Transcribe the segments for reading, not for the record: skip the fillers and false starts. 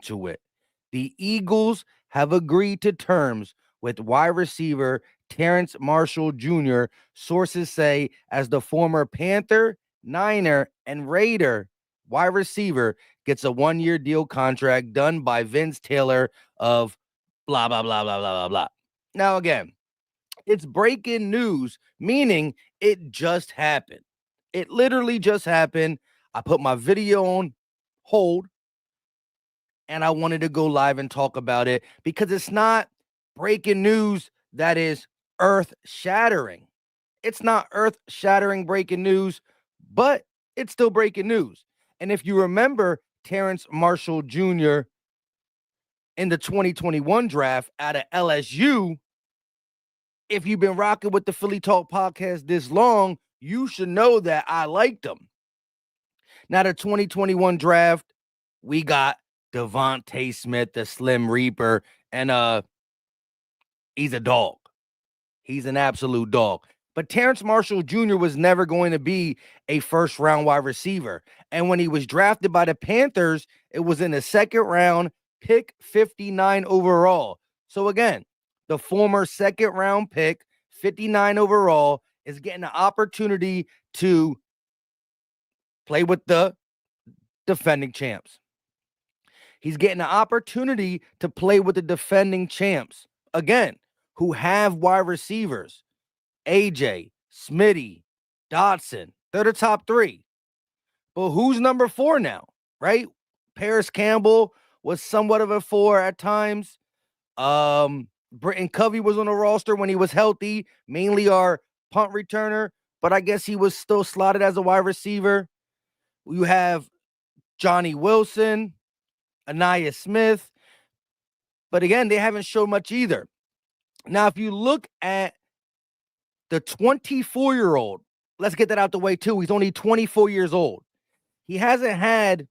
to it. The Eagles have agreed to terms with wide receiver Terrace Marshall Jr., sources say, as the former Panther, Niner, and Raider wide receiver gets a one-year deal contract done by Vince Taylor of blah, blah, blah, blah, blah, blah, blah. Now, again, it's breaking news, meaning it just happened. It literally just happened. I put my video on hold and I wanted to go live and talk about it because it's not breaking news that is earth shattering. It's not earth shattering breaking news, but it's still breaking news. And if you remember Terrace Marshall Jr. in the 2021 draft out of LSU, if you've been rocking with the Philly Talk podcast this long, you should know that I liked him. Now, the 2021 draft, we got Devontae Smith, the Slim Reaper, and he's a dog. He's an absolute dog. But Terrace Marshall Jr. was never going to be a first-round wide receiver. And when he was drafted by the Panthers, it was in the second round, pick 59 overall. So again, the former second-round pick, 59 overall, is getting an opportunity to play with the defending champs. He's getting an opportunity to play with the defending champs, again, who have wide receivers. AJ, Smitty, Dotson, they're the top three. But who's number 4 now, right? Paris Campbell was somewhat of a 4 at times. Britton Covey was on the roster when he was healthy, mainly our punt returner, but I guess he was still slotted as a wide receiver. You have Johnny Wilson, Anaya Smith, but again, they haven't shown much either. Now, if you look at the 24-year-old, let's get that out the way too. He's only 24 years old. He hasn't had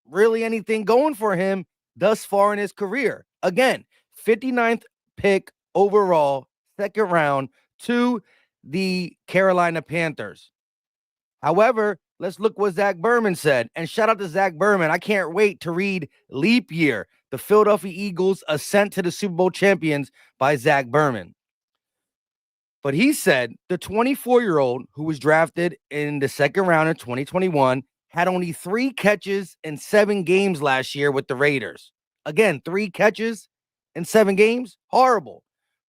really anything going for him thus far in his career. Again, 59th pick overall, second round, to the Carolina Panthers. However, let's look what Zach Berman said. And shout out to Zach Berman. I can't wait to read Leap Year, the Philadelphia Eagles' Ascent to the Super Bowl Champions by Zach Berman. But he said the 24-year-old who was drafted in the second round in 2021 had only 3 catches in 7 games last year with the Raiders. Again, 3 catches in 7 games? Horrible.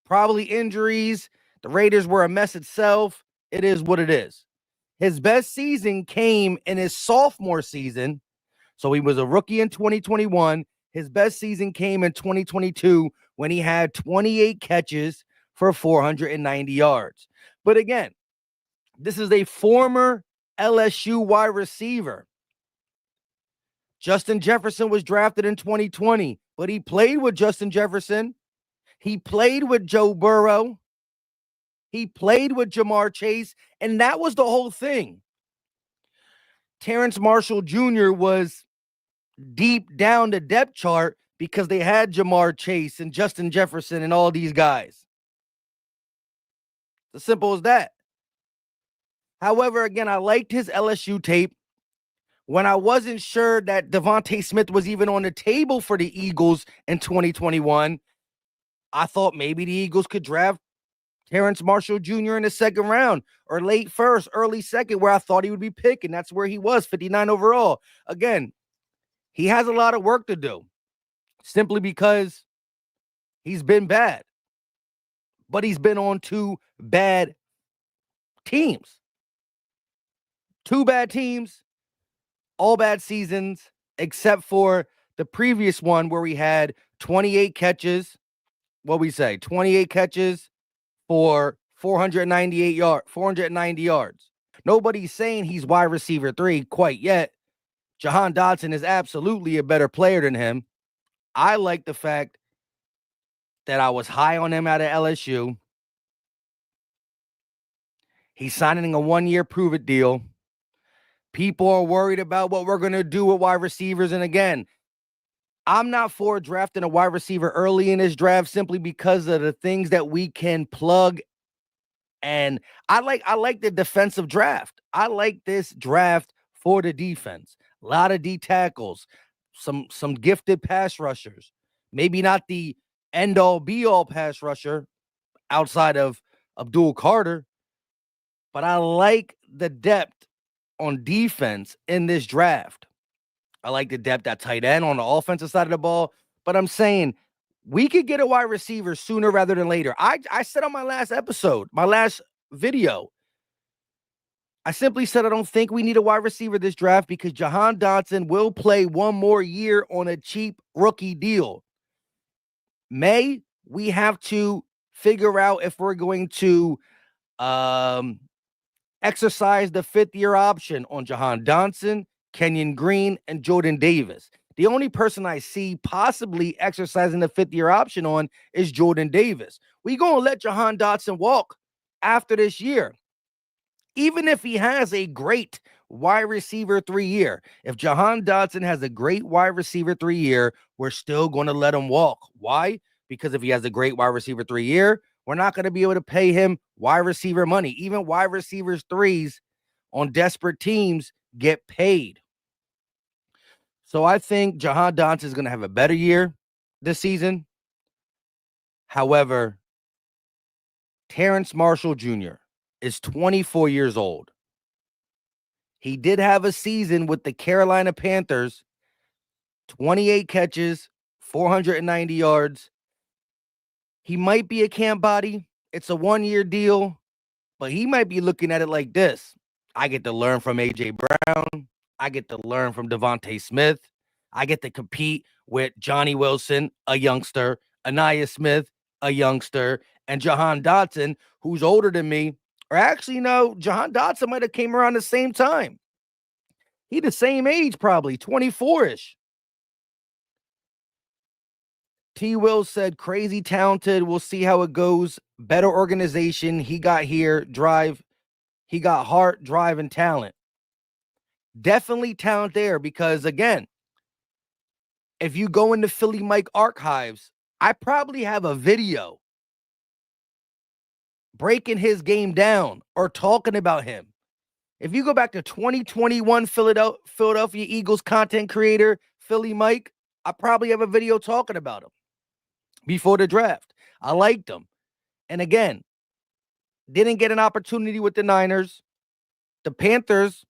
Probably injuries. The Raiders were a mess itself. It is what it is. His best season came in his sophomore season. So he was a rookie in 2021. His best season came in 2022 when he had 28 catches for 490 yards. But again, this is a former LSU wide receiver. Justin Jefferson was drafted in 2020, but he played with Justin Jefferson. He played with Joe Burrow. He played with Jamar Chase, and that was the whole thing. Terrace Marshall Jr. was deep down the depth chart because they had Jamar Chase and Justin Jefferson and all these guys. As simple as that. However, again, I liked his LSU tape. When I wasn't sure that Devontae Smith was even on the table for the Eagles in 2021, I thought maybe the Eagles could draft Terrace Marshall Jr. in the second round or late first, early second, where I thought he would be picking. That's where he was, 59 overall. Again, he has a lot of work to do simply because he's been bad. But he's been on 2 bad teams. 2 bad teams, all bad seasons, except for the previous one where we had 28 catches. 28 catches for 490 yards. Nobody's saying he's wide receiver 3 quite yet. Jahan Dotson is absolutely a better player than him. I like the fact that I was high on him out of LSU. He's signing a 1-year prove-it deal. People are worried about what we're going to do with wide receivers. And again, I'm not for drafting a wide receiver early in this draft simply because of the things that we can plug. And I like the defensive draft. I like this draft for the defense. A lot of D tackles. some gifted pass rushers. Maybe not the end all be all pass rusher outside of Abdul Carter, but I like the depth on defense in this draft. I like the depth at tight end on the offensive side of the ball, but I'm saying we could get a wide receiver sooner rather than later. I said on my last episode, my last video, I simply said I don't think we need a wide receiver this draft because Jahan Dotson will play one more year on a cheap rookie deal. We have to figure out if we're going to exercise the fifth-year option on Jahan Dotson, Kenyon Green, and Jordan Davis. The only person I see possibly exercising the fifth-year option on is Jordan Davis. We're going to let Jahan Dotson walk after this year. Even if he has a great wide receiver 3-year, if Jahan Dotson has a great wide receiver 3-year, we're still going to let him walk. Why? Because if he has a great wide receiver 3-year, we're not going to be able to pay him wide receiver money. Even wide receivers 3s on desperate teams get paid. So I think Jahan Dotson is going to have a better year this season. However, Terrace Marshall Jr. is 24 years old. He did have a season with the Carolina Panthers, 28 catches, 490 yards. He might be a camp body. It's a 1-year deal, but he might be looking at it like this. I get to learn from A.J. Brown. I get to learn from Devontae Smith. I get to compete with Johnny Wilson, a youngster, Anaya Smith, a youngster, and Jahan Dotson, who's older than me. Or actually, no, Jahan Dotson might have came around the same time. He the same age, probably, 24-ish. T. Will said, crazy talented. We'll see how it goes. Better organization. He got here, drive. He got heart, drive, and talent. Definitely talent there because, again, if you go into Philly Mike archives, I probably have a video breaking his game down or talking about him. If you go back to 2021 Philadelphia Eagles content creator, Philly Mike, I probably have a video talking about him before the draft. I liked him. And again, didn't get an opportunity with the Niners. The Panthers,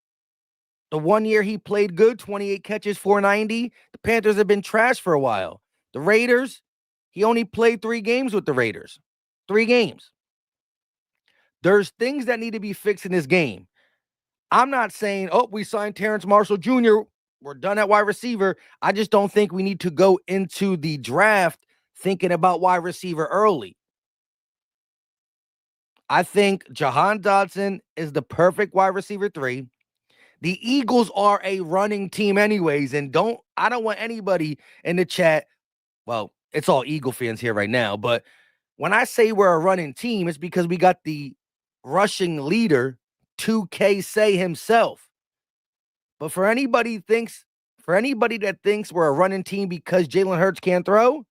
the 1 year he played good, 28 catches, 490. The Panthers have been trash for a while. The Raiders, he only played 3 games with the Raiders. 3 games. There's things that need to be fixed in this game. I'm not saying, oh, we signed Terrace Marshall Jr. We're done at wide receiver. I just don't think we need to go into the draft thinking about wide receiver early. I think Jahan Dotson is the perfect wide receiver 3. The Eagles are a running team anyways, and I don't want anybody in the chat. Well, it's all Eagle fans here right now, but when I say we're a running team, it's because we got the rushing leader, 2K say himself. But for anybody that thinks we're a running team because Jalen Hurts can't throw,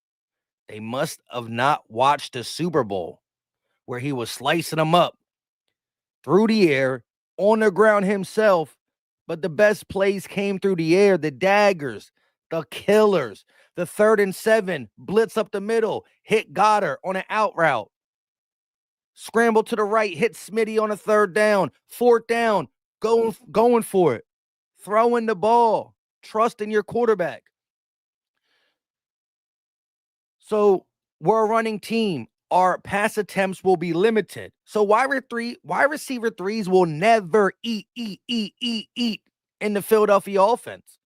they must have not watched the Super Bowl where he was slicing them up through the air on the ground himself. But the best plays came through the air, the daggers, the killers, the 3rd and 7, blitz up the middle, hit Goddard on an out route. Scramble to the right, hit Smitty on a 3rd down, 4th down, going for it. Throwing the ball, trusting your quarterback. So we're a running team. Our pass attempts will be limited. So wide receiver 3s will never eat in the Philadelphia offense.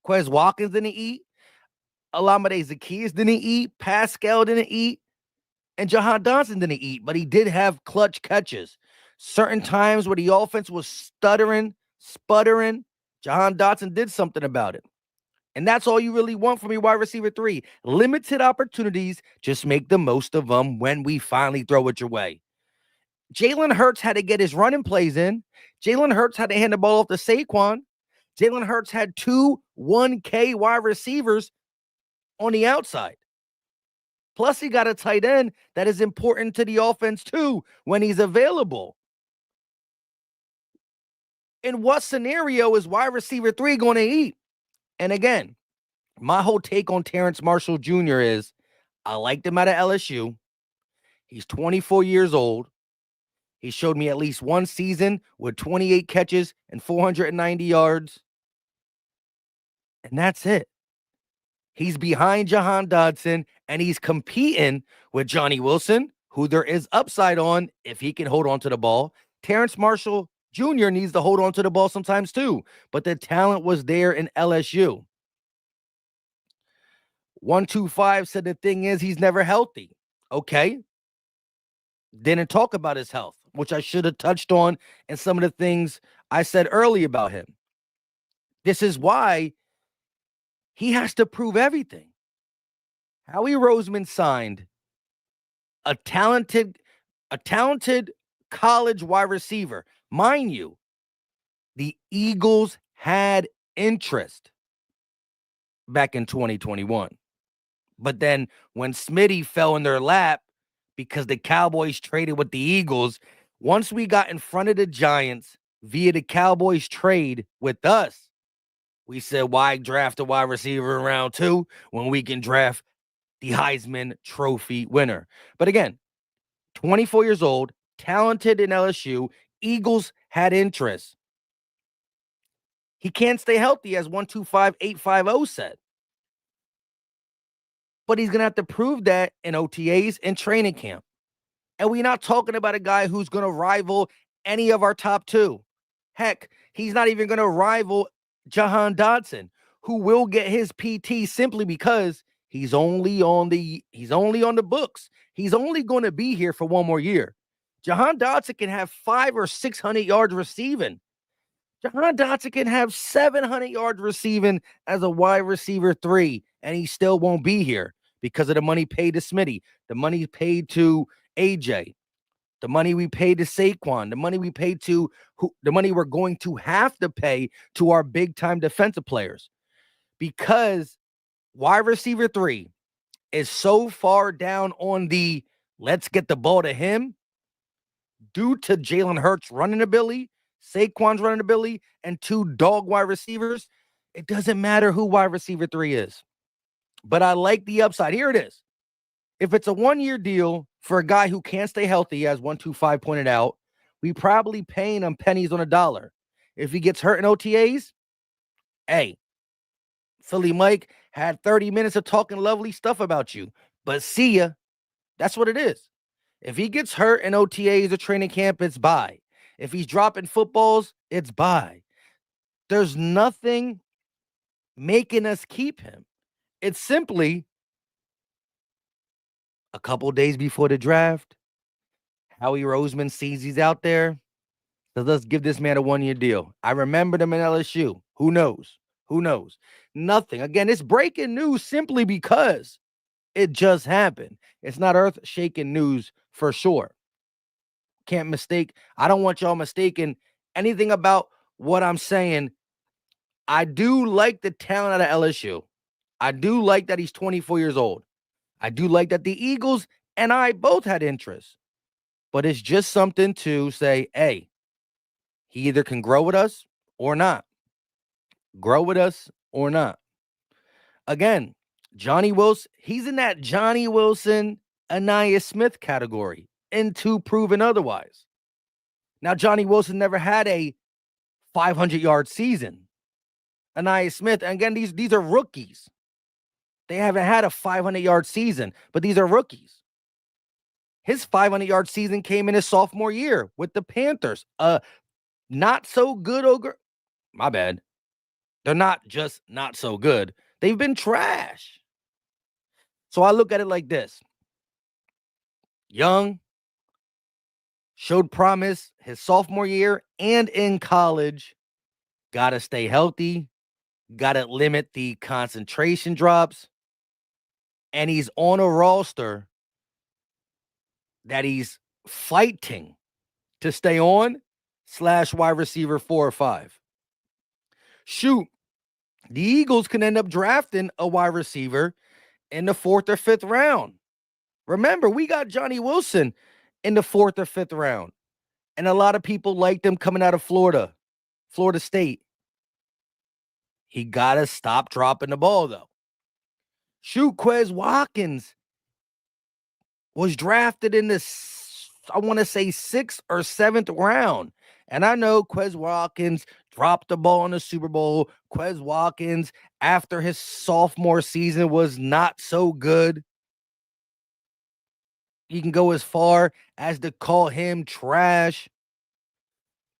Quez Watkins didn't eat. Olamide Zaccheaus didn't eat. Pascal didn't eat. And Jahan Dotson didn't eat, but he did have clutch catches. Certain times where the offense was stuttering, sputtering, Jahan Dotson did something about it. And that's all you really want from your wide receiver 3. Limited opportunities, just make the most of them when we finally throw it your way. Jalen Hurts had to get his running plays in. Jalen Hurts had to hand the ball off to Saquon. Jalen Hurts had 2 1K wide receivers on the outside. Plus, he got a tight end that is important to the offense too when he's available. In what scenario is wide receiver 3 going to eat? And again, My whole take on Terrace Marshall Jr. is I liked him out of LSU. He's 24 years old. He showed me at least one season with 28 catches and 490 yards. And that's it. He's behind Jahan Dodson, and he's competing with Johnny Wilson, who there is upside on if he can hold on to the ball. Terrace Marshall Jr. needs to hold on to the ball sometimes too, but the talent was there in LSU. 125 said the thing is he's never healthy. Okay. Didn't talk about his health, which I should have touched on in some of the things I said early about him. This is why he has to prove everything. Howie Roseman signed a talented college wide receiver. Mind you, the Eagles had interest back in 2021. But then when Smitty fell in their lap because the Cowboys traded with the Eagles, once we got in front of the Giants via the Cowboys trade with us, we said, why draft a wide receiver in round 2 when we can draft the Heisman Trophy winner? But again, 24 years old, talented in LSU, Eagles had interest. He can't stay healthy, as 125850 said. But he's going to have to prove that in OTAs and training camp. And we're not talking about a guy who's going to rival any of our top 2. Heck, he's not even going to rival Jahan Dodson, who will get his PT simply because he's only on the books. He's only going to be here for one more year. Jahan Dodson can have 500 or 600 yards receiving. Jahan Dodson can have 700 yards receiving as a wide receiver 3, and he still won't be here because of the money paid to Smitty, the money paid to AJ, the money we paid to Saquon, the money we paid to the money we're going to have to pay to our big-time defensive players. Because wide receiver 3 is so far down on the let's get the ball to him due to Jalen Hurts' running ability, Saquon's running ability, and 2 dog wide receivers. It doesn't matter who wide receiver 3 is. But I like the upside. Here it is. If it's a 1-year deal for a guy who can't stay healthy, as 125 pointed out, we probably paying him pennies on a dollar. If he gets hurt in OTAs, hey, Philly Mike had 30 minutes of talking lovely stuff about you, but see ya. That's what it is. If he gets hurt in OTAs or training camp, it's bye. If he's dropping footballs, it's bye. There's nothing making us keep him. It's simply a couple days before the draft, Howie Roseman sees he's out there, says, let's give this man a 1-year deal. I remembered him in LSU. Who knows? Who knows? Nothing. Again, it's breaking news simply because it just happened. It's not earth-shaking news for sure. Can't mistake. I don't want y'all mistaking anything about what I'm saying. I do like the talent out of LSU. I do like that he's 24 years old. I do like that the Eagles and I both had interest. But it's just something to say, hey, he either can grow with us or not. Grow with us or not. Again, Johnny Wilson, he's in that Johnny Wilson, Anais Smith category, into proven otherwise. Now, Johnny Wilson never had a 500-yard season. Anais Smith, and again, these are rookies. They haven't had a 500-yard season, but these are rookies. His 500-yard season came in his sophomore year with the Panthers. Not so good ogre. My bad. They're not just not so good. They've been trash. So I look at it like this. Young, showed promise his sophomore year and in college. Got to stay healthy. Got to limit the concentration drops. And he's on a roster that he's fighting to stay on / wide receiver 4 or 5. Shoot, the Eagles can end up drafting a wide receiver in the 4th or 5th round. Remember, we got Johnny Wilson in the 4th or 5th round. And a lot of people liked him coming out of Florida State. He got to stop dropping the ball, though. Shoot, Quez Watkins was drafted in this, I want to say, 6th or 7th round. And I know Quez Watkins dropped the ball in the Super Bowl. Quez Watkins, after his sophomore season, was not so good. You can go as far as to call him trash.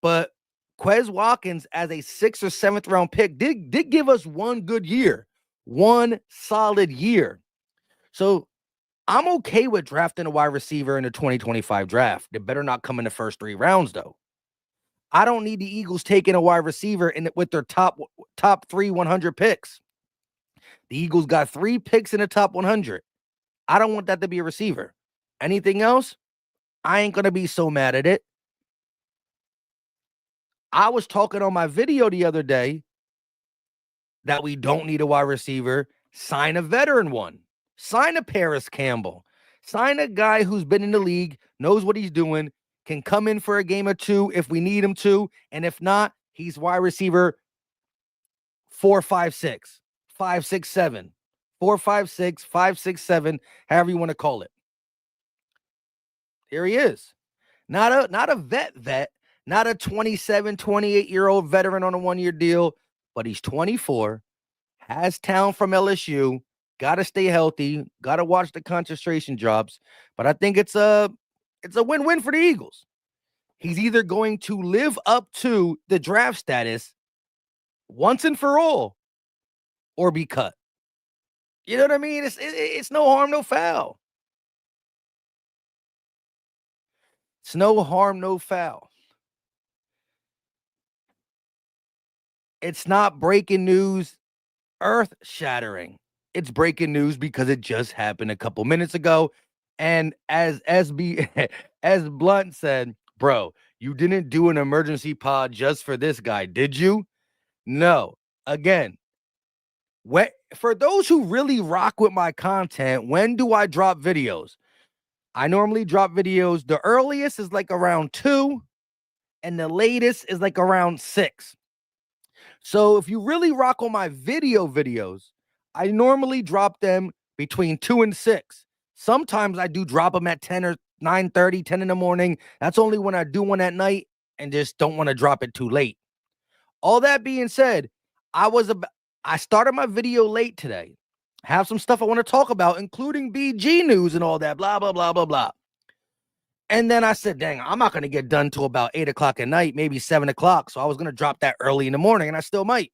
But Quez Watkins, as a 6th or 7th round pick, did give us one good year, one solid year. So I'm okay with drafting a wide receiver in the 2025 draft. They better not come in the first 3 rounds, though. I don't need the Eagles taking a wide receiver with their top 3 100 picks. The Eagles got 3 picks in the top 100. I don't want that to be a receiver. Anything else, I ain't going to be so mad at it. I was talking on my video the other day that we don't need a wide receiver. Sign a veteran one. Sign a Paris Campbell. Sign a guy who's been in the league, knows what he's doing, can come in for a game or 2 if we need him to. And if not, he's wide receiver 4, 5, 6, 5, 6, 7, 4, 5, 6, 5, 6, 7, however you want to call it. Here he is. Not a vet, not a 27, 28-year-old veteran on a 1-year deal, but he's 24, has talent from LSU, got to stay healthy, got to watch the concentration drops. But I think it's a win-win for the Eagles. He's either going to live up to the draft status once and for all or be cut. You know what I mean? It's no harm, no foul. It's no harm, no foul. It's not breaking news, earth-shattering. It's breaking news because it just happened a couple minutes ago. And as Blunt said, bro, you didn't do an emergency pod just for this guy, did you? No. Again, for those who really rock with my content, when do I drop videos? I normally drop videos. The earliest is like around 2, and the latest is like around 6. So if you really rock on my videos, I normally drop them between 2 and 6. Sometimes I do drop them at 10 or 9:30, 10 in the morning. That's only when I do one at night and just don't want to drop it too late. All that being said, I started my video late today. Have some stuff I want to talk about, including BG news and all that, blah, blah, blah, blah, blah. And then I said, dang, I'm not going to get done till about 8 o'clock at night, maybe 7 o'clock. So I was going to drop that early in the morning, and I still might.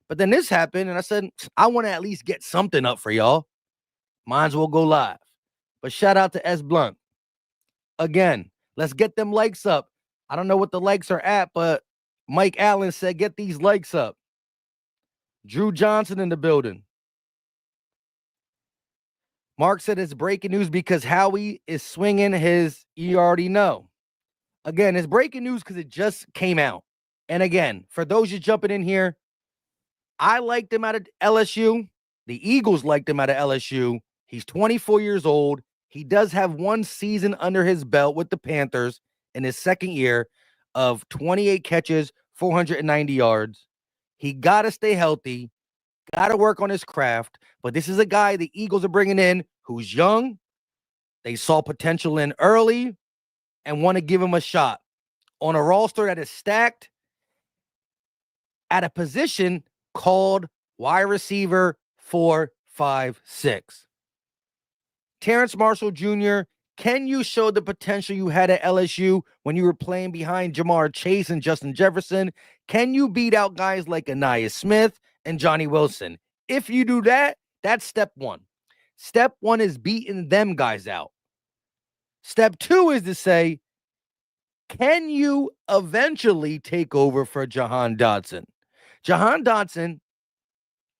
But then this happened, and I said, I want to at least get something up for y'all. Might as well go live. But shout out to S Blunt. Again, let's get them likes up. I don't know what the likes are at, but Mike Allen said, get these likes up. Drew Johnson in the building. Mark said it's breaking news because Howie is swinging his, you already know. Again, it's breaking news because it just came out. And again, for those just jumping in here, I liked him out of LSU. The Eagles liked him out of LSU. He's 24 years old. He does have 1 season under his belt with the Panthers in his 2nd year of 28 catches, 490 yards. He got to stay healthy, got to work on his craft. But this is a guy the Eagles are bringing in who's young. They saw potential in early and want to give him a shot on a roster that is stacked at a position called wide receiver 4, 5, 6. Terrace Marshall Jr., can you show the potential you had at LSU when you were playing behind Jamar Chase and Justin Jefferson? Can you beat out guys like Aniyah Smith and Johnny Wilson? If you do that, that's step 1. Step 1 is beating them guys out. Step 2 is to say, can you eventually take over for Jahan Dotson? Jahan Dotson,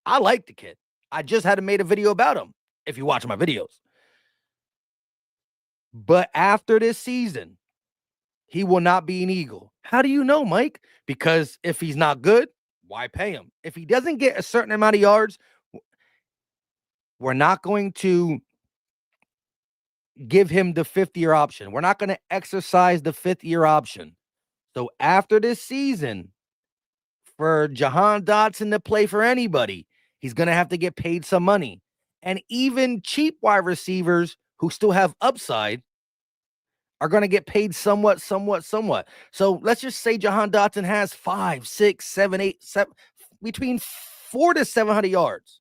I like the kid. I just had made a video about him, if you watch my videos. But after this season, he will not be an Eagle. How do you know, Mike? Because if he's not good, why pay him? If he doesn't get a certain amount of yards, we're not going to give him the 5th-year option. We're not going to exercise the 5th-year option. So after this season, for Jahan Dotson to play for anybody, he's going to have to get paid some money. And even cheap wide receivers who still have upside are going to get paid somewhat. So let's just say Jahan Dotson has 5, 6, 7, 8, 7, between 4 to 700 yards.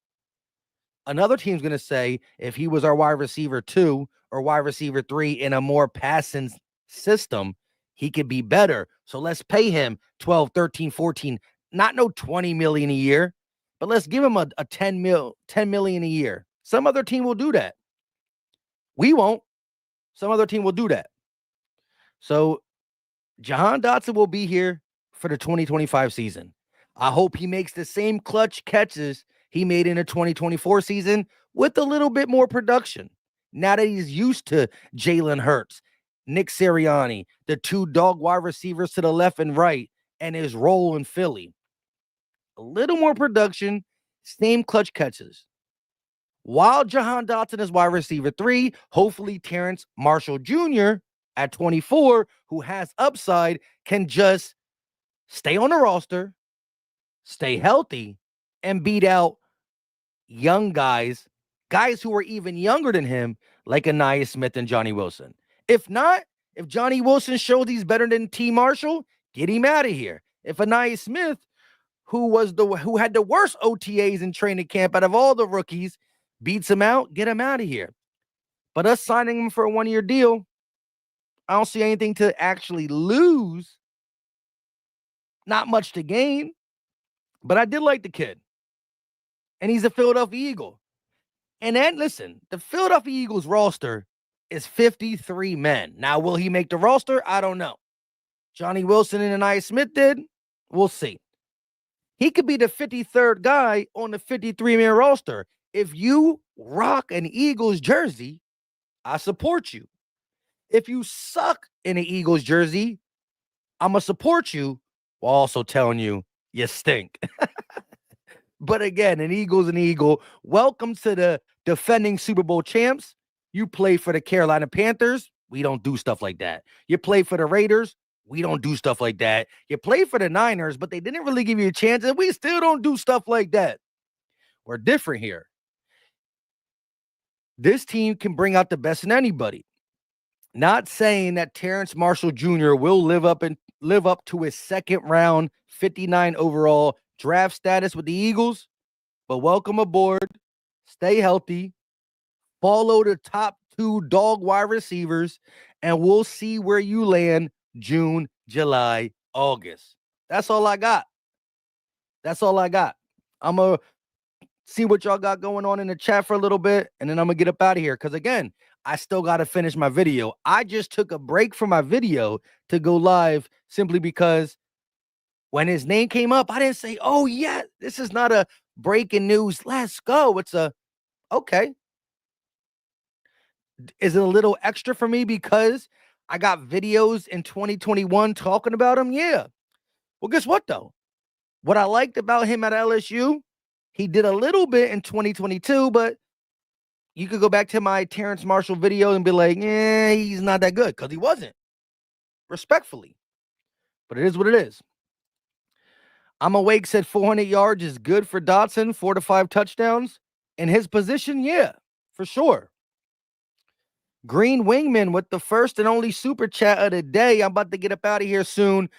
Another team's going to say if he was our wide receiver 2 or wide receiver 3 in a more passing system, he could be better. So let's pay him 12, 13, 14, not no 20 million a year, but let's give him a 10 million a year. Some other team will do that. We won't. Some other team will do that. So Jahan Dotson will be here for the 2025 season. I hope he makes the same clutch catches he made in the 2024 season with a little bit more production. Now that he's used to Jalen Hurts, Nick Sirianni, the 2 dog wide receivers to the left and right, and his role in Philly. A little more production, same clutch catches. While Jahan Dotson is wide receiver 3, hopefully Terrace Marshall Jr. at 24, who has upside, can just stay on the roster, stay healthy, and beat out young guys who are even younger than him, like Ainias Smith and Johnny Wilson. If not, if Johnny Wilson shows he's better than T. Marshall, get him out of here. If Ainias Smith, who had the worst OTAs in training camp out of all the rookies, beats him out, get him out of here. But us signing him for a 1-year deal, I don't see anything to actually lose. Not much to gain. But I did like the kid. And he's a Philadelphia Eagle. And then, listen, the Philadelphia Eagles roster is 53 men. Now, will he make the roster? I don't know. Johnny Wilson and Ainias Smith did. We'll see. He could be the 53rd guy on the 53-man roster. If you rock an Eagles jersey, I support you. If you suck in an Eagles jersey, I'm going to support you while also telling you you stink. But again, an Eagle's an Eagle. Welcome to the defending Super Bowl champs. You play for the Carolina Panthers. We don't do stuff like that. You play for the Raiders. We don't do stuff like that. You play for the Niners, but they didn't really give you a chance, and we still don't do stuff like that. We're different here. This team can bring out the best in anybody. Not saying that Terrace Marshall Jr. will live up to his second round, 59 overall draft status with the Eagles, but welcome aboard. Stay healthy. Follow the top 2 dog wide receivers, and we'll see where you land June, July, August. That's all I got. I'm going to see what y'all got going on in the chat for a little bit, and then I'm going to get up out of here because, again, I still got to finish my video. I just took a break from my video to go live simply because when his name came up, I didn't say, oh, yeah, this is not a breaking news. Let's go. It's okay. Is it a little extra for me because I got videos in 2021 talking about him? Yeah. Well, guess what, though? What I liked about him at LSU, he did a little bit in 2022, but you could go back to my Terrace Marshall video and be like, he's not that good, because he wasn't. Respectfully. But it is what it is. I'm Awake said 400 yards is good for Dotson, 4 to 5 touchdowns. In his position, yeah, for sure. Green Wingman with the first and only super chat of the day. I'm about to get up out of here soon.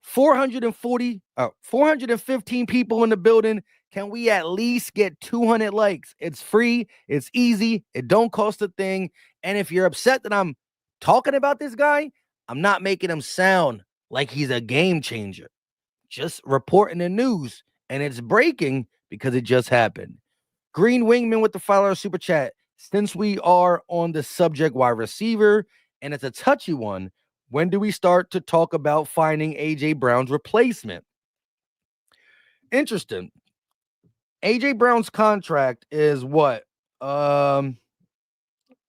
415 people in the building. Can we at least get 200 likes? It's free. It's easy. It don't cost a thing. And if you're upset that I'm talking about this guy, I'm not making him sound like he's a game changer. Just reporting the news. And it's breaking because it just happened. Green Wingman with the $5 super chat. Since we are on the subject wide receiver, and it's a touchy one, when do we start to talk about finding A.J. Brown's replacement? Interesting. A.J. Brown's contract is what?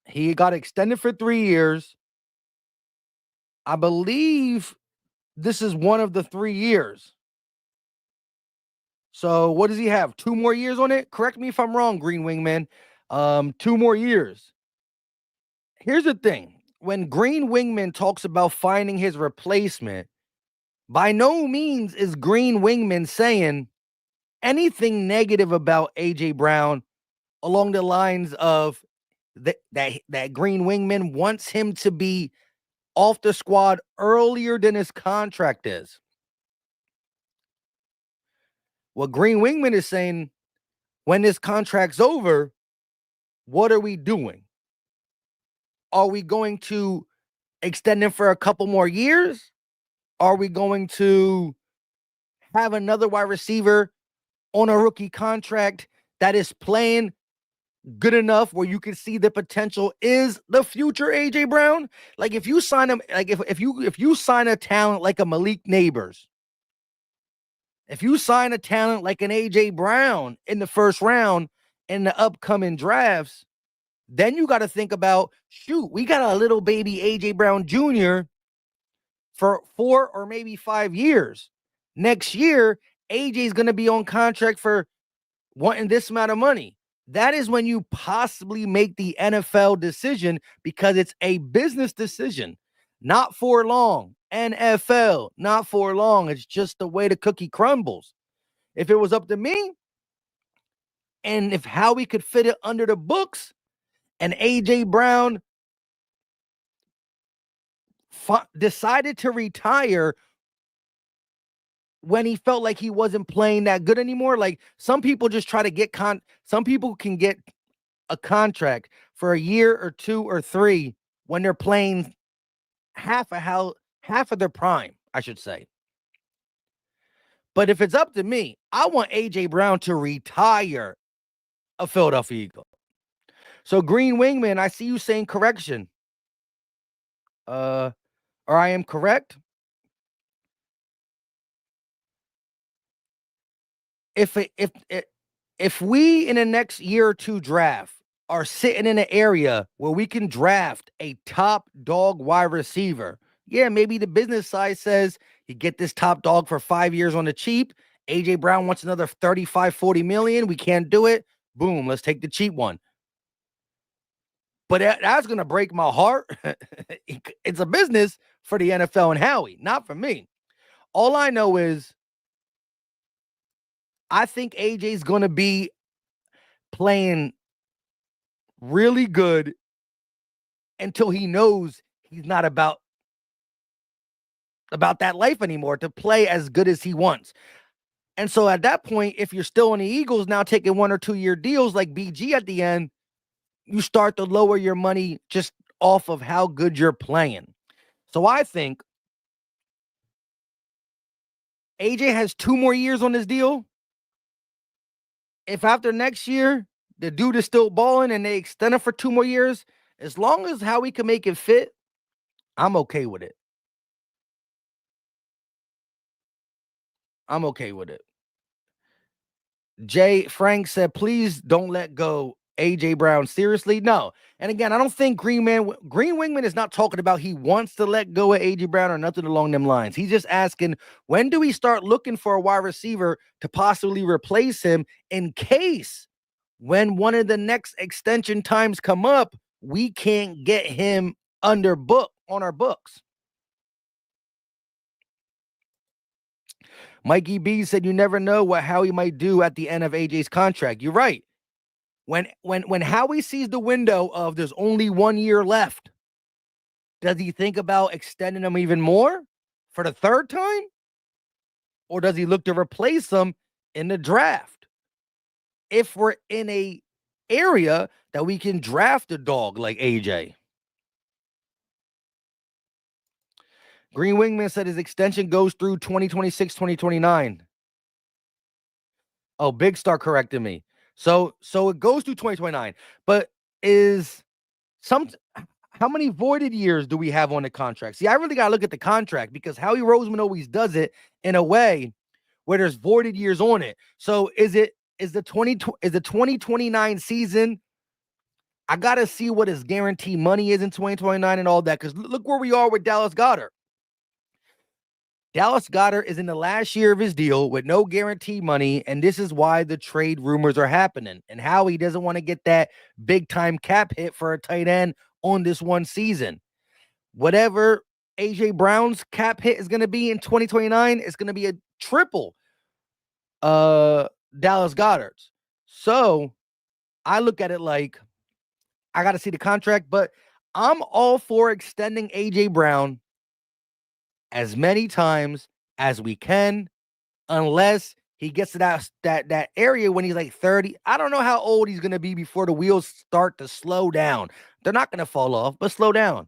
He got extended for 3 years. I believe this is one of the 3 years. So what does he have? 2 more years on it? Correct me if I'm wrong, Green Wingman. 2 more years. Here's the thing. When Green Wingman talks about finding his replacement, by no means is Green Wingman saying anything negative about A.J. Brown along the lines of that Green Wingman wants him to be off the squad earlier than his contract is. What Green Wingman is saying, when this contract's over, what are we doing? Are we going to extend him for a couple more years? Are we going to have another wide receiver on a rookie contract that is playing good enough where you can see the potential is the future AJ Brown? Like if you sign him, like if you sign a talent like a Malik Neighbors, if you sign a talent like an AJ Brown in the first round in the upcoming drafts, then you got to think about, shoot, we got a little baby AJ Brown Jr. for 4 or maybe 5 years. Next year, AJ is going to be on contract for wanting this amount of money. That is when you possibly make the NFL decision, because it's a business decision. Not for long. NFL, not for long. It's just the way the cookie crumbles. If it was up to me, and if Howie could fit it under the books, and AJ Brown decided to retire when he felt like he wasn't playing that good anymore. Like some people just try to get some people can get a contract for a year or 2 or 3 when they're playing half of their prime, I should say. But if it's up to me, I want AJ Brown to retire a Philadelphia Eagle. So Green Wingman, I see you saying correction. Or I am correct. If we in the next year or 2 draft are sitting in an area where we can draft a top dog wide receiver, yeah, maybe the business side says you get this top dog for 5 years on the cheap. AJ Brown wants another 35, 40 million. We can't do it. Boom, let's take the cheap one. But that's going to break my heart. It's a business for the NFL and Howie, not for me. All I know is I think AJ's going to be playing really good until he knows he's not about that life anymore, to play as good as he wants. And so at that point, if you're still in the Eagles now taking 1 or 2 year deals like BG at the end, you start to lower your money just off of how good you're playing. So I think AJ has 2 more years on this deal. If after next year, the dude is still balling and they extend it for 2 more years, as long as how we can make it fit, I'm okay with it. I'm okay with it. Jay Frank said, please don't let go AJ Brown. Seriously? No. And again, I don't think Green Wingman is not talking about he wants to let go of AJ Brown or nothing along them lines. He's just asking, when do we start looking for a wide receiver to possibly replace him in case when one of the next extension times come up, we can't get him on our books. Mikey B said, you never know what Howie might do at the end of AJ's contract. You're right. When Howie sees the window of there's only 1 year left, does he think about extending him even more for the 3rd time? Or does he look to replace him in the draft? If we're in a area that we can draft a dog like AJ. Green Wingman said his extension goes through 2026, 2029. Oh, Big Star corrected me. So it goes through 2029. But how many voided years do we have on the contract? See, I really got to look at the contract because Howie Roseman always does it in a way where there's voided years on it. So is the 2029 season? I got to see what his guaranteed money is in 2029 and all that, because look where we are with Dallas Goedert. Dallas Goedert is in the last year of his deal with no guaranteed money, and this is why the trade rumors are happening. And Howie doesn't want to get that big-time cap hit for a tight end on this one season. Whatever AJ Brown's cap hit is going to be in 2029, it's going to be a triple Dallas Goedert's. So I look at it like I got to see the contract, but I'm all for extending A.J. Brown as many times as we can, unless he gets to that area when he's like 30. I don't know how old he's going to be before the wheels start to slow down. They're not going to fall off, but slow down.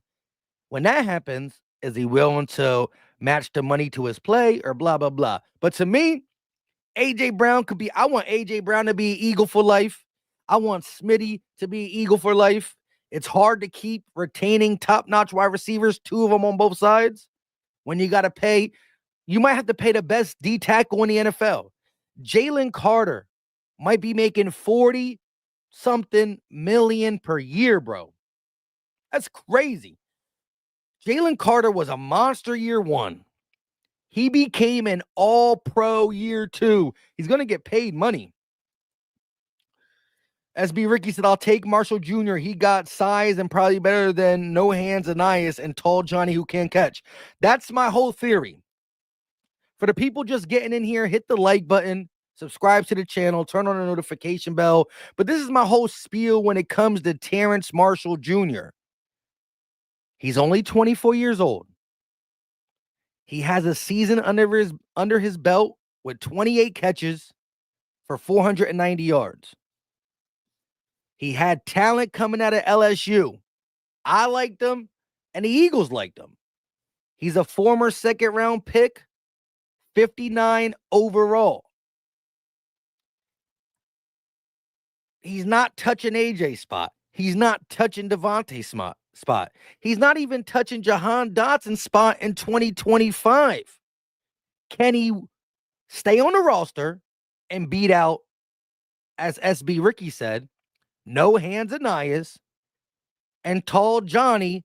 When that happens, is he willing to match the money to his play or blah, blah, blah? But to me, AJ Brown could be, I want AJ Brown to be Eagle for life. I want Smitty to be Eagle for life. It's hard to keep retaining top-notch wide receivers, two of them on both sides. When you got to pay, you might have to pay the best D tackle in the NFL. Jalen Carter might be making 40 something million per year, bro. That's crazy. Jalen Carter was a monster year one. He became an all-pro year two. He's going to get paid money. SB Ricky said, I'll take Marshall Jr. He got size and probably better than no hands Anais and tall Johnny who can't catch. That's my whole theory. For the people just getting in here, hit the like button, subscribe to the channel, turn on the notification bell. But this is my whole spiel when it comes to Terrace Marshall Jr. He's only 24 years old. He has a season under his belt with 28 catches for 490 yards. He had talent coming out of LSU. I liked him, and the Eagles liked him. He's a former second-round pick, 59 overall. He's not touching AJ's spot. He's not touching Devontae's spot. He's not even touching Jahan Dotson's spot in 2025. Can he stay on the roster and beat out, as SB Ricky said, no hands Anais and tall Johnny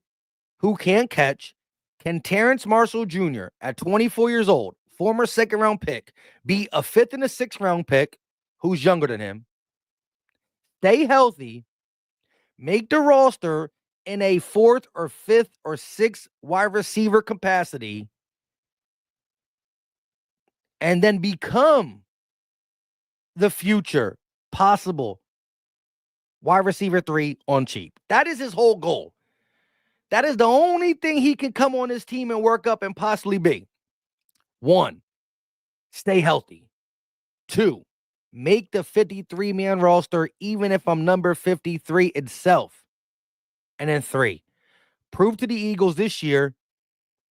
who can't catch? Can Terrace Marshall Jr. at 24 years old, former second-round pick, be a fifth and a sixth-round pick who's younger than him, stay healthy, make the roster in a fourth or fifth or sixth wide receiver capacity, and then become the future possible wide receiver 3 on cheap? That is his whole goal. That is the only thing he can come on his team and work up and possibly be. 1, stay healthy. 2, make the 53-man roster even if I'm number 53 itself. And then 3, prove to the Eagles this year,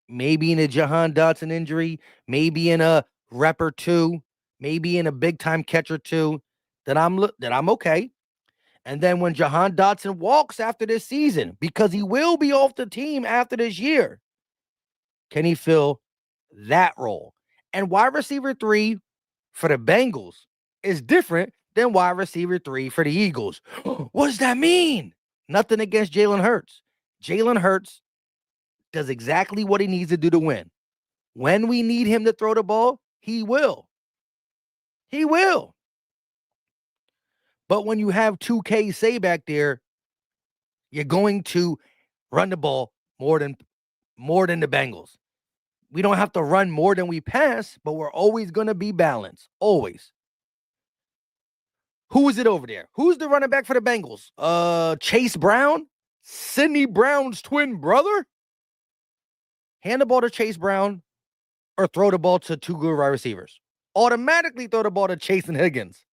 maybe in a Jahan Dotson injury, maybe in a rep or two, maybe in a big-time catch or two, that I'm okay. And then when Jahan Dotson walks after this season, because he will be off the team after this year, can he fill that role? And wide receiver 3 for the Bengals is different than wide receiver 3 for the Eagles. What does that mean? Nothing against Jalen Hurts. Jalen Hurts does exactly what he needs to do to win. When we need him to throw the ball, he will. He will. But when you have 2K say back there, you're going to run the ball more than the Bengals. We don't have to run more than we pass, but we're always going to be balanced. Always. Who is it over there? Who's the running back for the Bengals? Chase Brown? Sidney Brown's twin brother? Hand the ball to Chase Brown or throw the ball to 2 good wide receivers. Automatically throw the ball to Chase and Higgins.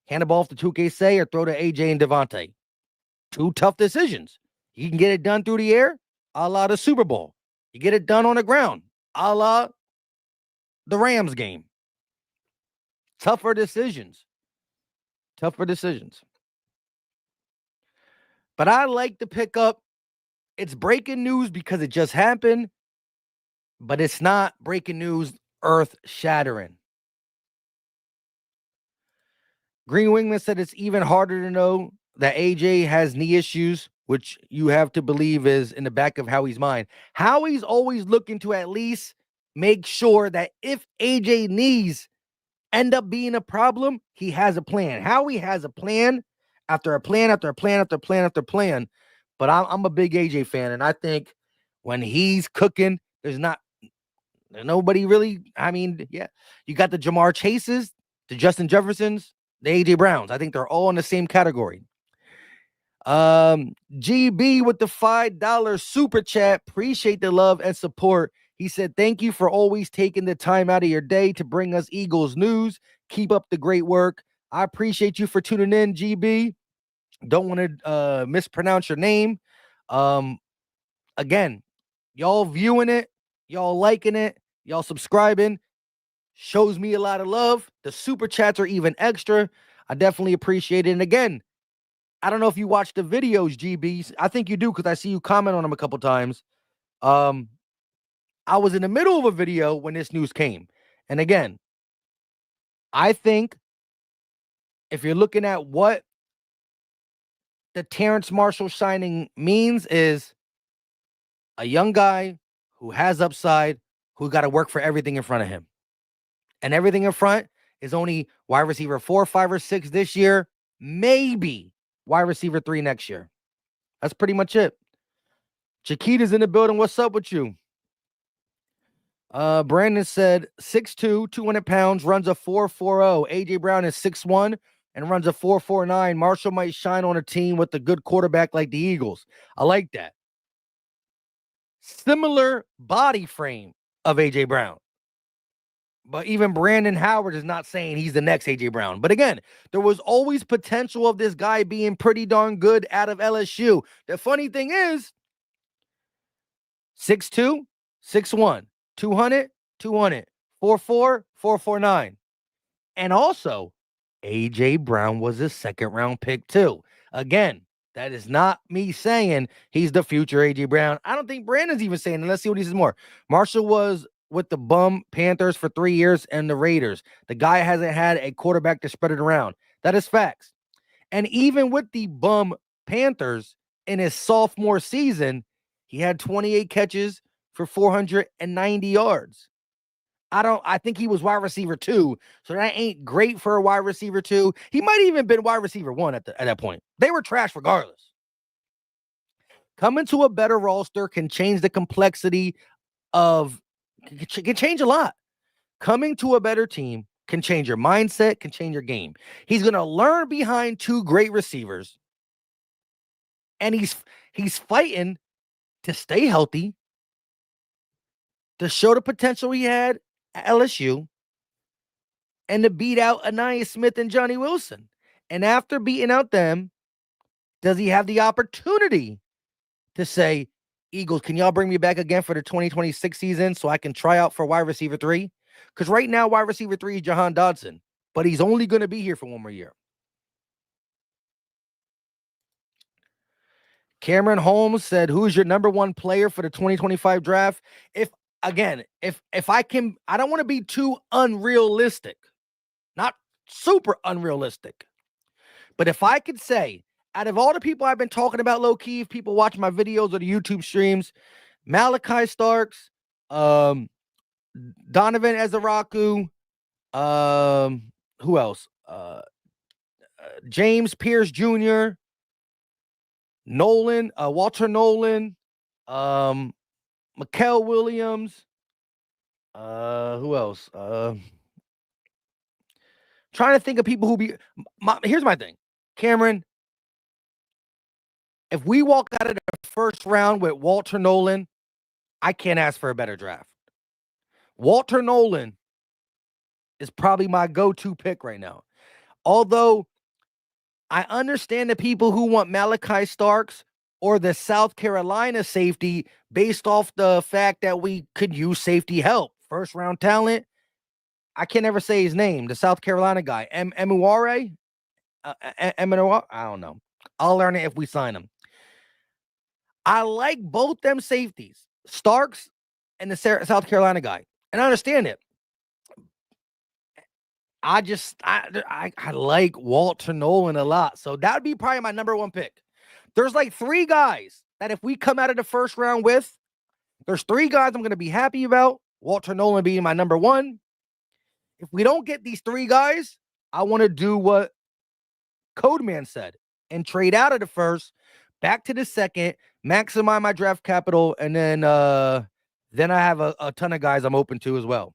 Hand the ball off to 2K Say or throw to AJ and Devontae. 2 tough decisions. You can get it done through the air, a la the Super Bowl. You get it done on the ground, a la the Rams game. Tougher decisions. Tougher decisions. But I like to pick up. It's breaking news because it just happened, but it's not breaking news earth-shattering. Green Wingman said it's even harder to know that AJ has knee issues, which you have to believe is in the back of Howie's mind. Howie's always looking to at least make sure that if AJ knees end up being a problem, he has a plan. Howie has a plan after a plan after a plan after plan after plan. But I'm a big AJ fan, and I think when he's cooking, there's nobody really. I mean, yeah, you got the Jamar Chases, the Justin Jeffersons, the AJ Browns. I think they're all in the same category. GB with the $5 super chat. Appreciate the love and support. He said, thank you for always taking the time out of your day to bring us Eagles news. Keep up the great work. I appreciate you for tuning in, GB. Don't want to mispronounce your name. Again, y'all viewing it, y'all liking it, y'all subscribing. Shows me a lot of love. The super chats are even extra. I definitely appreciate it. And again, I don't know if you watch the videos, GB. I think you do because I see you comment on them a couple times. I was in the middle of a video when this news came. And again, I think if you're looking at what the Terrace Marshall signing means is a young guy who has upside, who got to work for everything in front of him. And everything in front is only wide receiver 4, 5, or 6 this year, maybe wide receiver 3 next year. That's pretty much it. Chiquita's in the building. What's up with you? Brandon said 6'2", 200 pounds, runs a 4.40. AJ Brown is 6'1" and runs a 4.49. Marshall might shine on a team with a good quarterback like the Eagles. I like that. Similar body frame of AJ Brown. But even Brandon Howard is not saying he's the next AJ Brown. But again, there was always potential of this guy being pretty darn good out of LSU. The funny thing is, 6'2", 6'1", 200, 200, 4.4, 4.49. And also, AJ Brown was a second-round pick too. Again, that is not me saying he's the future AJ Brown. I don't think Brandon's even saying it. Let's see what he says more. Marshall was with the bum Panthers for 3 years and the Raiders. The guy hasn't had a quarterback to spread it around. That is facts. And even with the bum Panthers in his sophomore season, he had 28 catches for 490 yards. I think he was wide receiver 2, so that ain't great for a wide receiver 2. He might even been wide receiver 1 at that point. They were trash regardless. Coming to a better roster can change the complexity of, can change a lot. Coming to a better team can change your mindset, can change your game. He's going to learn behind 2 great receivers, and he's fighting to stay healthy, to show the potential he had at LSU, and to beat out Anaya Smith and Johnny Wilson. And after beating out them, does he have the opportunity to say, Eagles, can y'all bring me back again for the 2026 season so I can try out for wide receiver 3? Because right now, wide receiver 3 is Jahan Dodson, but he's only going to be here for 1 more year. Cameron Holmes said, who's your number 1 player for the 2025 draft? If I can, I don't want to be too unrealistic, not super unrealistic. But if I could say, out of all the people I've been talking about low-key, if people watch my videos or the YouTube streams, Malachi Starks, Donovan Ezeraku, who else? James Pierce Jr., Nolan, Walter Nolan, Mikael Williams, who else? Trying to think of people who here's my thing. Cameron, if we walk out of the first round with Walter Nolan, I can't ask for a better draft. Walter Nolan is probably my go-to pick right now. Although I understand the people who want Malachi Starks or the South Carolina safety based off the fact that we could use safety help. First round talent. I can't ever say his name. The South Carolina guy. Emuare? I don't know. I'll learn it if we sign him. I like both them safeties, Starks and the South Carolina guy. And I understand it. I like Walter Nolan a lot. So that would be probably my number 1 pick. There's like 3 guys that if we come out of the first round with, there's 3 guys I'm going to be happy about. Walter Nolan being my number 1. If we don't get these 3 guys, I want to do what Codeman said and trade out of the first, back to the second, maximize my draft capital, and then I have a ton of guys I'm open to as well.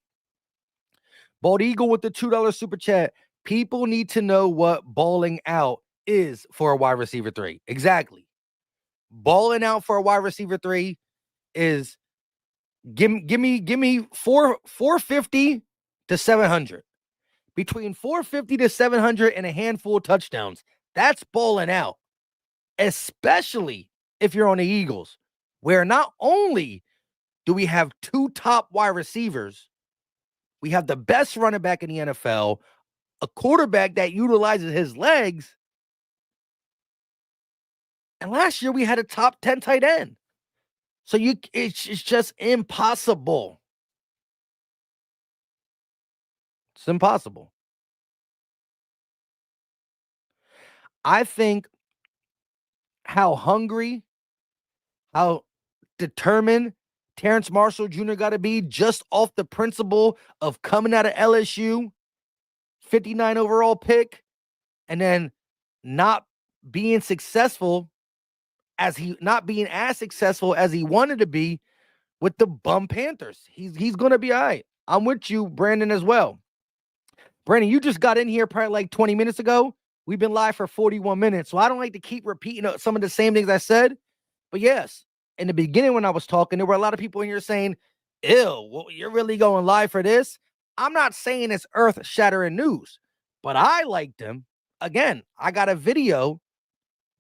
Bald Eagle with the $2 super chat. People need to know what balling out is for a wide receiver 3. Exactly. Balling out for a wide receiver 3 is give me 450 to 700. Between 450 to 700 and a handful of touchdowns. That's balling out. Especially if you're on the Eagles, where not only do we have 2 top wide receivers, we have the best running back in the NFL, a quarterback that utilizes his legs, and last year we had a top 10 tight end. So it's just impossible. It's impossible. I think how hungry, how determined Terrace Marshall Jr. got to be just off the principle of coming out of LSU, 59 overall pick, and then not being successful as he wanted to be with the bum Panthers. He's going to be all right. I'm with you, Brandon, as well. Brandon, you just got in here probably like 20 minutes ago. We've been live for 41 minutes, so I don't like to keep repeating some of the same things I said. But yes, in the beginning when I was talking, there were a lot of people in here saying, ew, well, you're really going live for this? I'm not saying it's earth-shattering news, but I liked him. Again, I got a video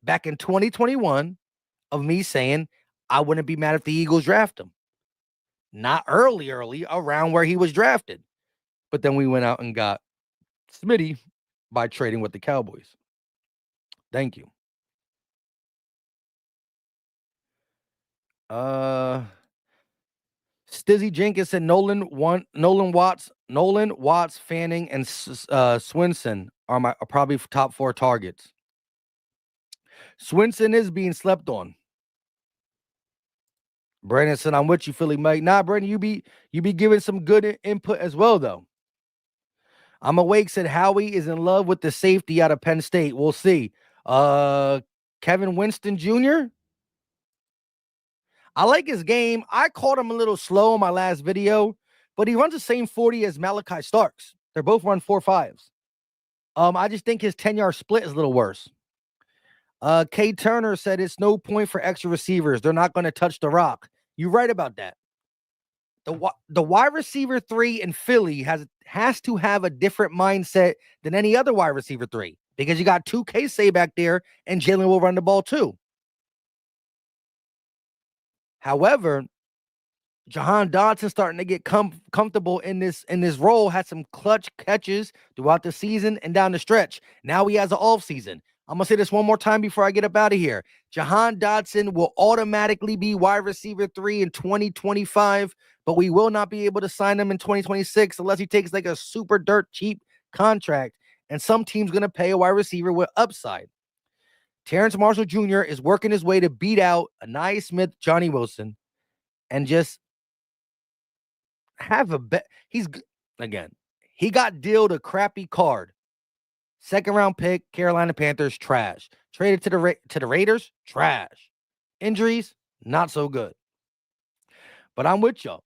back in 2021 of me saying I wouldn't be mad if the Eagles draft him. Not early, around where he was drafted. But then we went out and got Smitty by trading with the Cowboys. Thank you. Stizzy Jenkins said Nolan Watts, Fanning, and Swinson are probably top 4 targets. Swinson is being slept on. Brandon said, I'm with you, Philly Mike. Nah, Brandon, you be giving some good input as well, though. I'm awake said Howie is in love with the safety out of Penn State. We'll see. Kevin Winston Jr. I like his game. I called him a little slow in my last video, but he runs the same 40 as Malachi Starks. They're both run 4.5s. I just think his 10-yard split is a little worse. Kay Turner said it's no point for extra receivers. They're not going to touch the rock. You're right about that. The wide receiver 3 in Philly has to have a different mindset than any other wide receiver 3 because you got 2 K-Say back there and Jalen will run the ball too. However, Jahan Dodson starting to get comfortable in this role, had some clutch catches throughout the season and down the stretch. Now he has an off season. I'm going to say this one more time before I get up out of here. Jahan Dodson will automatically be wide receiver 3 in 2025, but we will not be able to sign him in 2026 unless he takes like a super dirt cheap contract, and some team's going to pay a wide receiver with upside. Terrace Marshall Jr. is working his way to beat out Anaya Smith, Johnny Wilson, and just have a bet. He got dealt a crappy card. 2nd round pick, Carolina Panthers, trash. Traded to the Raiders, trash. Injuries, not so good. But I'm with y'all.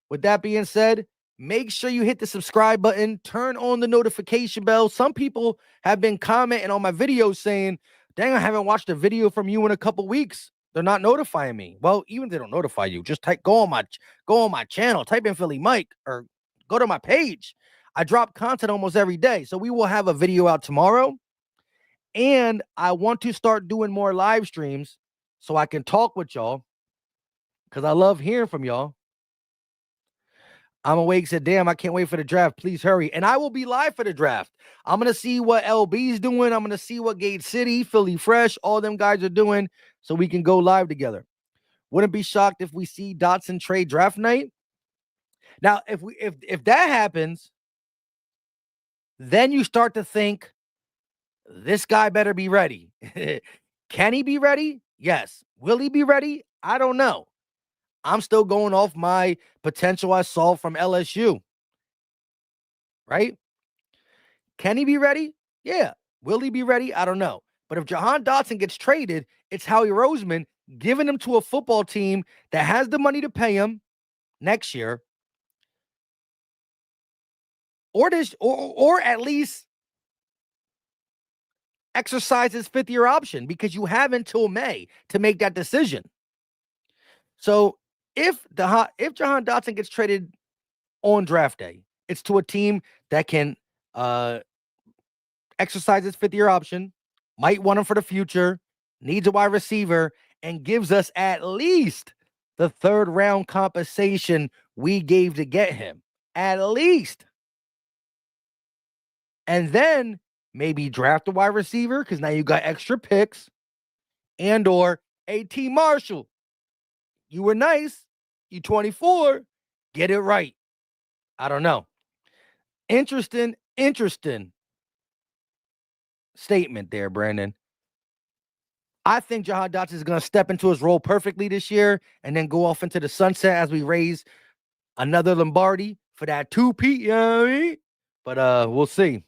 With that being said, make sure you hit the subscribe button, turn on the notification bell. Some people have been commenting on my videos saying, dang, I haven't watched a video from you in a couple weeks. They're not notifying me. Well, even if they don't notify you, just go on my channel, type in Philly Mike, or go to my page. I drop content almost every day. So we will have a video out tomorrow. And I want to start doing more live streams so I can talk with y'all because I love hearing from y'all. I'm awake said, damn, I can't wait for the draft. Please hurry. And I will be live for the draft. I'm going to see what LB's doing. I'm going to see what Gate City, Philly Fresh, all them guys are doing so we can go live together. Wouldn't be shocked if we see Dotson trade draft night. Now, if that happens, then you start to think this guy better be ready. Can he be ready? Yes. Will he be ready? I don't know. I'm still going off my potential I saw from LSU. Right? Can he be ready? Yeah. Will he be ready? I don't know. But if Jahan Dotson gets traded, it's Howie Roseman giving him to a football team that has the money to pay him next year. Or at least exercise his fifth-year option because you have until May to make that decision. So if Jahan Dotson gets traded on draft day, it's to a team that can exercise his fifth-year option, might want him for the future, needs a wide receiver, and gives us at least the third-round compensation we gave to get him. At least. And then maybe draft a wide receiver because now you got extra picks, and or AT Marshall. You were nice. You 24. Get it right. I don't know. Interesting statement there, Brandon. I think Jahan Dotson is going to step into his role perfectly this year and then go off into the sunset as we raise another Lombardi for that 2-peat, you know what I mean? But we'll see.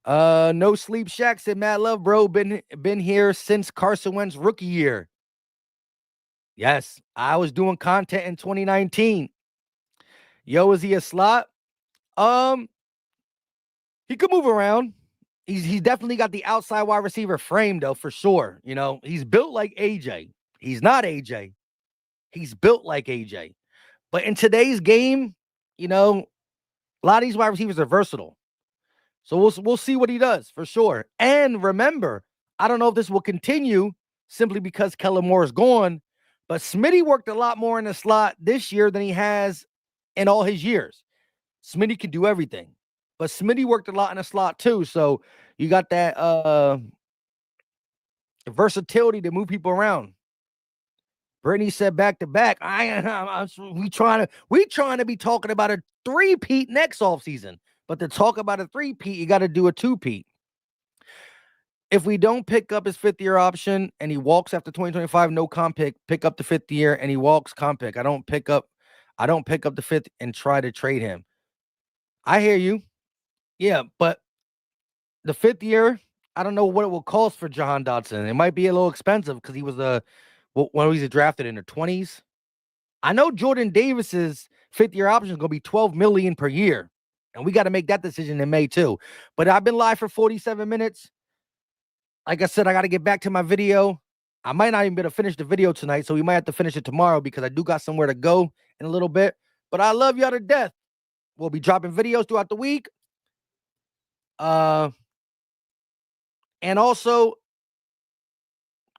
No Sleep Shack said, Mad Love, bro. Been here since Carson Wentz rookie year. Yes, I was doing content in 2019. Yo, is he a slot? He could move around. He's definitely got the outside wide receiver frame, though, for sure. You know, he's built like AJ. He's not AJ. He's built like AJ. But in today's game, you know, a lot of these wide receivers are versatile. So we'll see what he does for sure. And remember, I don't know if this will continue simply because Kellen Moore is gone, but Smitty worked a lot more in the slot this year than he has in all his years. Smitty can do everything, but Smitty worked a lot in the slot too. So you got that versatility to move people around. Brittany said back to back. We trying to be talking about a 3-peat next offseason. But to talk about a 3-peat, you got to do a 2-peat. If we don't pick up his fifth-year option and he walks after 2025, no comp pick up the fifth year and he walks, comp pick. I don't pick up the fifth and try to trade him. I hear you. Yeah, but the fifth year, I don't know what it will cost for Jahan Dotson. It might be a little expensive because he was when he was drafted in the 20s. I know Jordan Davis's fifth-year option is going to be $12 million per year. And we got to make that decision in May too. But I've been live for 47 minutes. Like I said, I got to get back to my video. I might not even be able to finish the video tonight, so we might have to finish it tomorrow because I do got somewhere to go in a little bit. But I love y'all to death. We'll be dropping videos throughout the week. And also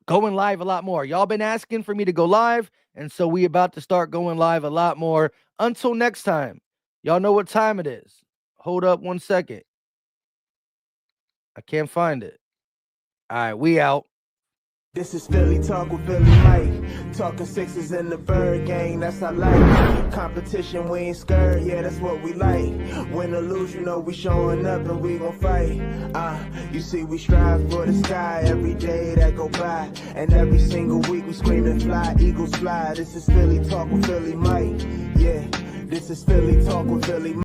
going live a lot more. Y'all been asking for me to go live, and so we about to start going live a lot more. Until next time, y'all know what time it is. Hold up 1 second. I can't find it. All right, we out. This is Philly Talk with Philly Mike. Talking sixes in the bird gang, that's I like. Competition, we ain't scared, yeah, that's what we like. Win or lose, you know we showing up and we gon' fight. You see we strive for the sky every day that go by. And every single week we screaming fly, eagles fly. This is Philly Talk with Philly Mike. Yeah, this is Philly Talk with Philly Mike.